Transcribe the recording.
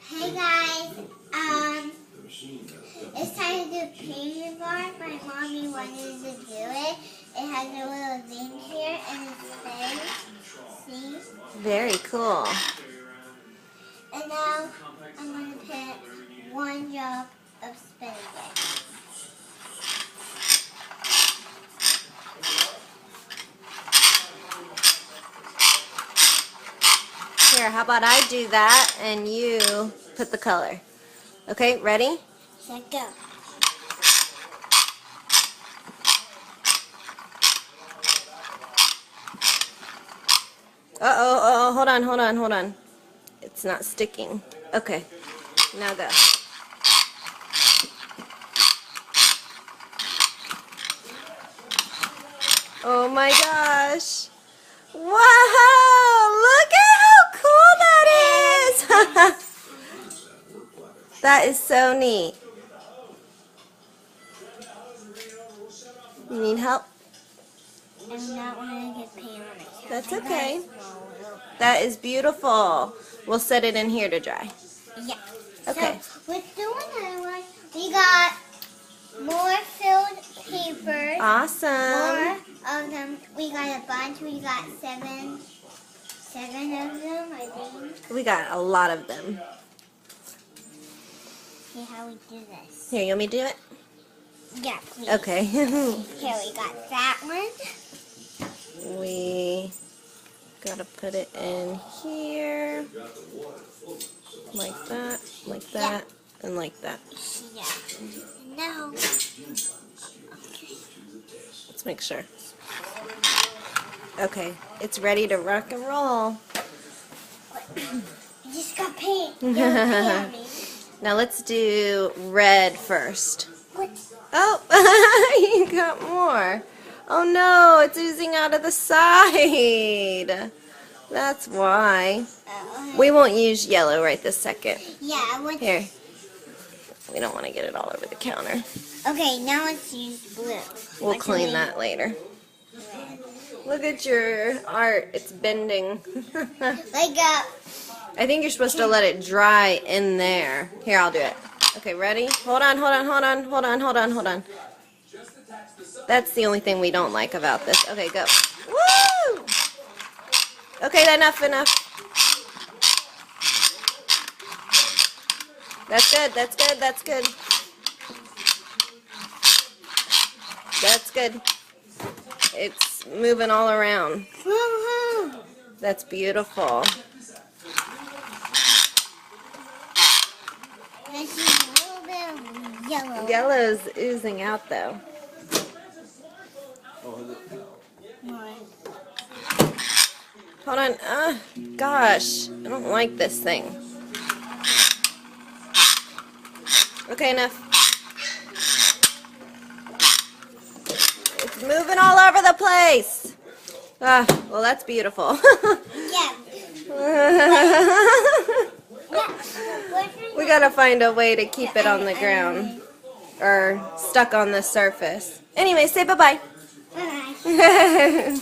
Hey guys, it's time to do piggy bark. My mommy wanted to do it. It has a little thing here and it's face. See? Very cool. And now I'm going to put 1 drop of spinach. Here, how about I do that and you put the color. Okay, ready? Set, go. Uh-oh, hold on. It's not sticking. Okay, now go. Oh my gosh. Wow, look at how cool that is. That is so neat. You need help? I'm not want to get paint on it. That's okay. That is beautiful. We'll set it in here to dry. Yeah. Okay. So, with doing that one, we got more filled papers. Awesome. More of them. We got a bunch. We got seven of them, I think. We got a lot of them. See how we do this. Here, you want me to do it? Yeah, please. Okay. Here we got that one. We gotta put it in here. Like that, and like that. Yeah. No. Let's make sure. Okay, it's ready to rock and roll. I just got paint. Yellow paint on me. Now let's do red first. What? Oh, you got more. Oh no, it's oozing out of the side. That's why. We won't use yellow right this second. Yeah. What? Here. We don't want to get it all over the counter. Okay, now let's use blue. We'll clean that later. Look at your art. It's bending. Like I think you're supposed to let it dry in there. Here, I'll do it. Okay, ready? Hold on. That's the only thing we don't like about this. Okay, go. Woo! Okay, enough. That's good. It's moving all around. woohoo! That's beautiful. Let's use a little bit of yellow. Yellow's oozing out though. More. Hold on. Gosh, I don't like this thing. Okay, enough. It's moving all over the place. Well, that's beautiful. Yeah. We gotta find a way to keep it on the ground or stuck on the surface. Anyway, say bye-bye. Bye.